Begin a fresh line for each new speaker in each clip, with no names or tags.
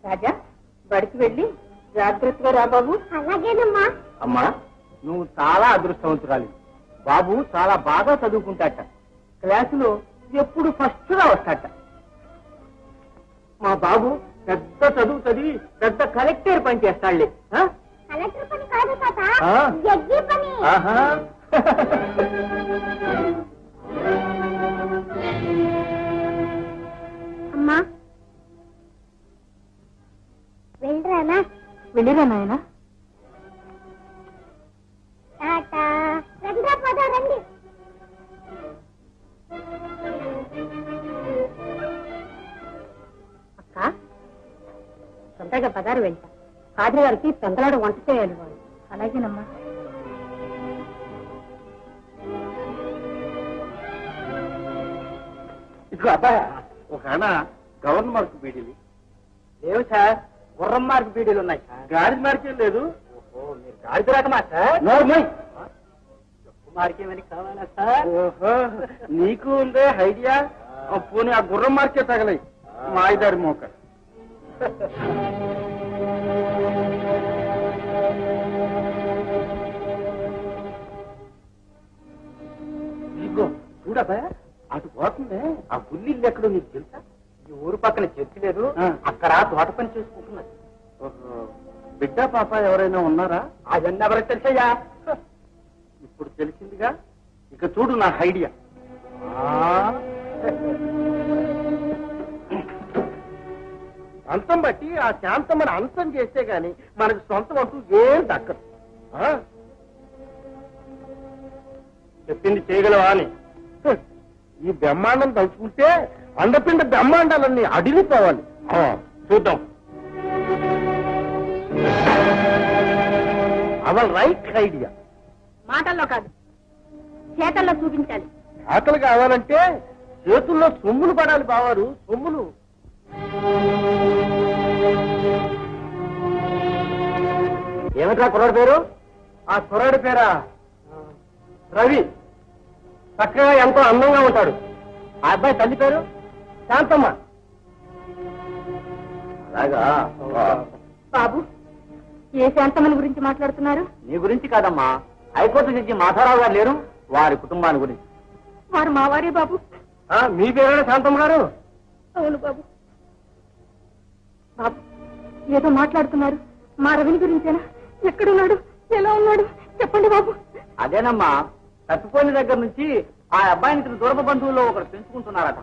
రాజా బడికి వెళ్ళి జాగ్రత్తగా రా బాబు.
అలాగేనమ్మా. అమ్మా నువ్వు చాలా అదృష్టవంతురాలి. బాబు చాలా బాగా చదువుకుంటాట. క్లాసులో ఎప్పుడు ఫస్ట్ గా వస్తాట. మా బాబు పెద్ద చదువు చదివి పెద్ద కలెక్టర్ పని చేస్తాడులే.
కలెక్టర్ పని కాదు తాత, జడ్జి పని. అమ్మా వెళ్ళరానా?
వెళ్ళిరా నాయనా.
టాటా. రండి పద రండి.
అక్క తొందరగా పదారు వెళ్తా. కాద్రి గారికి తొందరగా వంట చేయాలి వాళ్ళు. అలాగేనమ్మా.
ఇదిగో అబ్బాయి ఒక గవర్నర్ మార్క్ బీడీలు లేవు సార్. గుర్రం మార్క్ బీడీలు ఉన్నాయి సార్. గాడిద మార్కేం లేదు. ఓహో మీరు గాడిద రకమా సార్? చెప్పు మార్కేమని కావాలా సార్? ఓహో నీకు ఉందే ఐడియా. పోనీ ఆ గుర్రం మార్కే తగలయి మాయిదారి మోక. ఇదిగో చూడబ్బా అటు పోతుందే ఆ బుల్లిల్లు ఎక్కడో నీకు తెలుసా? ఈ ఊరు పక్కన చర్చి లేదు, అక్కడ తోట పని చేసుకుంటున్నది. బిడ్డ పాప ఎవరైనా ఉన్నారా? అదన్నీ ఎవరికి తెలుసయ్యా? ఇప్పుడు తెలిసిందిగా. ఇక చూడు నా ఐడియా. అంతం బట్టి ఆ శాంతమ్మని అంతం చేస్తే గాని మనకు సొంతం అంటూ ఏం దక్కదు. చెప్పింది చేయగలవా అని. ఈ బ్రహ్మాండం తలుచుకుంటే అండపిండ బ్రహ్మాండాలన్నీ అడిగిపోవాలి. చూద్దాం. Aval right idea.
మాటల్లో కాదు చేతల్లో చూపించాలి.
ఆకలి కావాలంటే చేతుల్లో సొమ్ములు పడాలి బావారు, సొమ్ములు. ఏమిట్రా కుర్రాడి పేరు? ఆ కుర్రాడి పేరా రవి. చక్కగా ఎంతో అందంగా ఉంటాడు. ఆ అబ్బాయి తల్లి పేరు శాంతమ్మ. అలాగా
బాబు ఏ శాంతమ్మని గురించి మాట్లాడుతున్నారు?
నీ గురించి కాదమ్మా, హైకోర్టు జడ్జి మాధవరావు గారు లేరు, వారి కుటుంబాన్ని గురించి.
వారు మావారే బాబు.
మీ పేరేనా శాంతమ్మ గారు?
అవును బాబు. బాబు ఏదో మాట్లాడుతున్నారు. మా రవిని గురించేనా? ఎక్కడున్నాడు, ఎలా ఉన్నాడు చెప్పండి బాబు.
అదేనమ్మా, తప్పిపోయిన దగ్గర నుంచి ఆ అబ్బాయిని దూరపు బంధువుల్లో ఒకరు పెంచుకుంటున్నారట.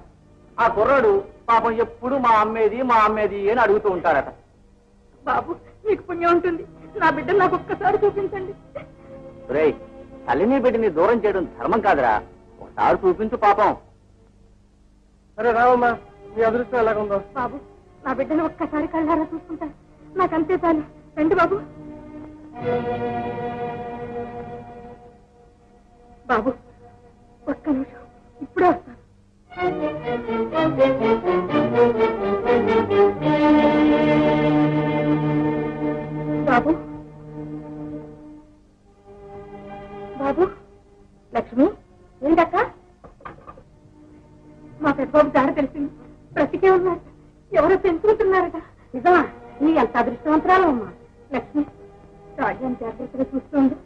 ఆ కుర్రాడు పాపం ఎప్పుడు మా అమ్మేది మా అమ్మేది అని అడుగుతూ ఉంటారట.
బాబు మీకు పుణ్యం ఉంటుంది, నా బిడ్డ నాకు ఒక్కసారి చూపించండి.
రేయ్, తల్లిని బిడ్డని దూరం చేయడం ధర్మం కాదురా, ఒకసారి చూపించు పాపం. సరే రావమ్మా, మీ అదృష్టం ఎలాగుందో.
బాబు నా బిడ్డను ఒక్కసారి కళ్ళారా చూసుకుంటాను, నాకంతే చాలు. రండి బాబు. బాబు ఒక్క నిమిషం, ఇప్పుడే వస్తాను. బాబు బాబు. లక్ష్మి ఏంటక్క? మా పెద్దబాబు దారి తెలిసింది, బ్రతికే ఉన్నారు, ఎవరో పెంచుకుంటున్నారట. నిజమా? నీ ఎంత అదృష్టవంతరాలు అమ్మా. లక్ష్మి రాజ్యాన్ని జాగ్రత్తగా చూస్తుంది,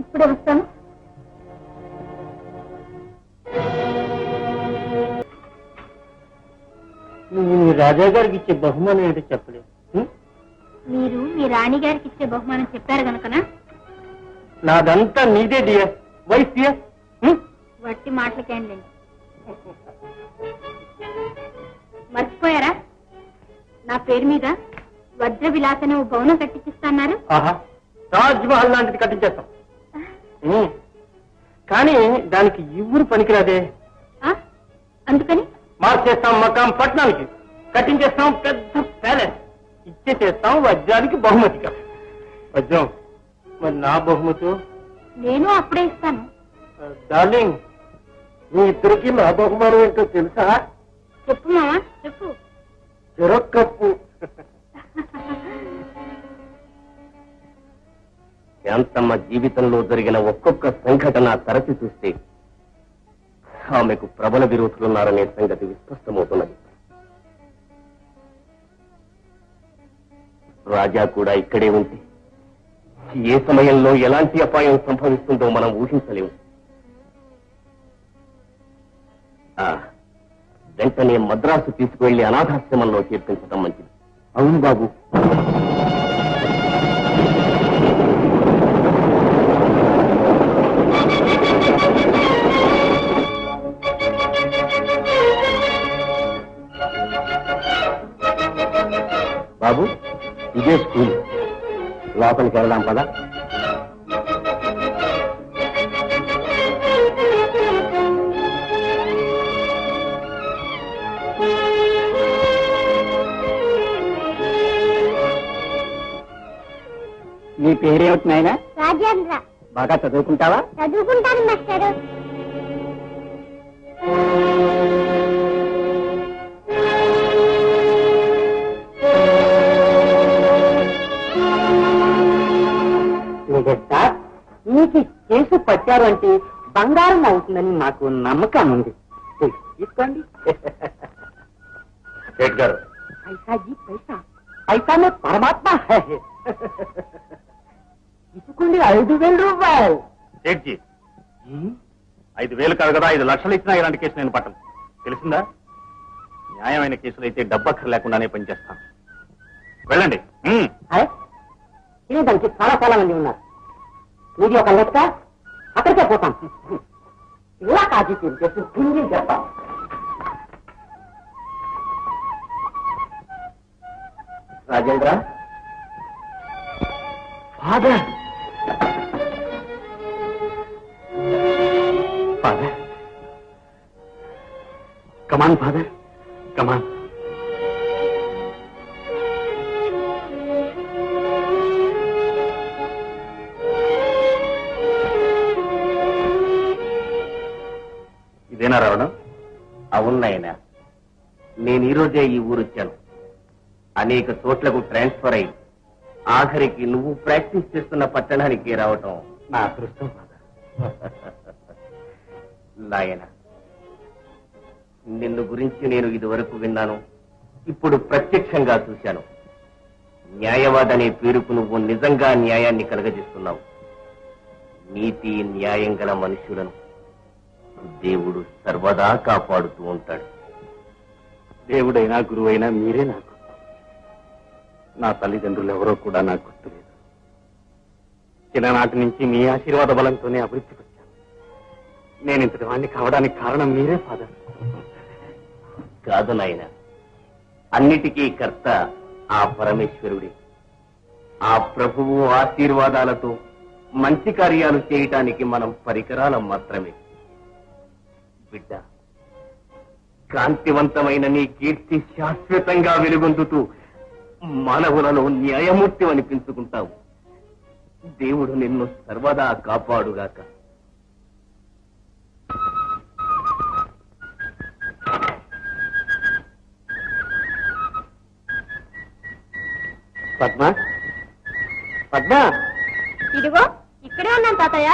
ఇప్పుడే వస్తాను.
రాజా గారికి ఇచ్చే బహుమానం ఏంటో చెప్పలేదు.
మీరు మీ రాణి గారికి ఇచ్చే బహుమానం చెప్పారు గనుకనా?
నాదంతా నీదే డియర్, వైఫ్ డియర్.
వట్టి మాటలకేండి, మర్చిపోయారా? నా పేరు మీద వజ్ర విలాస్ అనే భవనం కట్టించిస్తున్నారు.
తాజ్ మహల్ లాంటిది కట్టించేస్తాం, కానీ దానికి ఈ ఊరు పనికిరాదే.
అందుకని
మార్చేస్తాం మకాం పట్నానికి, కట్టించేస్తాం పెద్ద ప్యాలెస్, ఇచ్చేసేస్తాం వజ్రానికి బహుమతిగా. వజ్రం మరి నా బహుమతి
నేను అప్పుడే ఇస్తాను.
డార్లింగ్, మీ ఇద్దరికి నా బహుమానం ఏంటో తెలుసా?
చెప్పు మావా, చెప్పు.
చెరొక్కప్పు. శాంతమ్మ జీవితంలో జరిగిన ఒక్కొక్క సంఘటన తరచి చూస్తే ఆమెకు ప్రబల విరోధులున్నారనే సంగతి విస్పష్టమవుతున్నది. రాజా కూడా ఇక్కడే ఉంటే ఏ సమయంలో ఎలాంటి అపాయం సంభవిస్తుందో మనం ఊహించలేము. వెంటనే మద్రాసు తీసుకువెళ్లి అనాథాశ్రమంలో చేర్పించడం మంచిది. అవును బాబు. బాబు, ఇదే స్కూల్. లోపలికి వెళ్దాం పదా. నీ పేరేమిటి నాయనా?
రాజేంద్ర.
బాగా చదువుకుంటావా?
చదువుకుంటాను మాస్టారు.
నీకు కేసు పట్టారు అంటే బంగారం అవుతుందని నాకు నమ్మకం ఉంది. తీసుకోండి. గారు, పైసా జీ పైసా, పైసానే పరమాత్మ. తీసుకోండి 5,000 రూపాయలు. సేట్జీ, 5,000 కాదు కదా, 5 లక్షలు ఇచ్చినా ఇలాంటి కేసు నేను పట్టను. తెలిసిందా? న్యాయమైన కేసులు అయితే డబ్బక్కర్ లేకుండానే పనిచేస్తాను. వెళ్ళండి. దానికి చాలా మంది ఉన్నారు. నీది ఒక లెక్క, అక్కడికే పోతాం. ఇలా కాజీ చేసి హిందీ చెప్తాం. రాజేంద్ర, ఫాదర్, ఫాదర్, కమాన్ ఫాదర్, కమాన్. ఇదేనా రావడం? అవునాయనా, నేను ఈరోజే ఈ ఊరు వచ్చాను. అనేక చోట్లకు ట్రాన్స్ఫర్ అయి ఆఖరికి నువ్వు ప్రాక్టీస్ చేస్తున్న పట్టణానికి రావటం నా అదృష్టం. నాయన, నిన్ను గురించి నేను ఇదివరకు విన్నాను, ఇప్పుడు ప్రత్యక్షంగా చూశాను. న్యాయవాదనే పేరుకు నువ్వు నిజంగా న్యాయాన్ని కలగజేస్తున్నావు. నీతి న్యాయం గల మనుషులను దేవుడు సర్వదా కాపాడుతూ ఉంటాడు. దేవుడైనా గురువైనా మీరే నాకు. నా తల్లిదండ్రులు ఎవరో కూడా నాకు గుర్తులేదు. చిన్ననాటి నుంచి మీ ఆశీర్వాద బలంతోనే అభివృద్ధికి వచ్చాను. నేను ఇంతటి వాడిని కావడానికి కారణం మీరే ఫాదర్. కాదు నాయన, అన్నిటికీ కర్త ఆ పరమేశ్వరుడే. ఆ ప్రభువు ఆశీర్వాదాలతో మంచి కార్యాలు చేయటానికి మనం పరికరాలం మాత్రమే. బిడ్డ, కాంతివంతమైన నీ కీర్తి శాశ్వతంగా వెలుగొందుతూ మానవులలో న్యాయమూర్తి అనిపించుకుంటావు. దేవుడు నిన్ను సర్వదా కాపాడుగాక. పద్మ, పద్మ,
ఇదిగో ఇక్కడే ఉన్నాను తాతయ్య.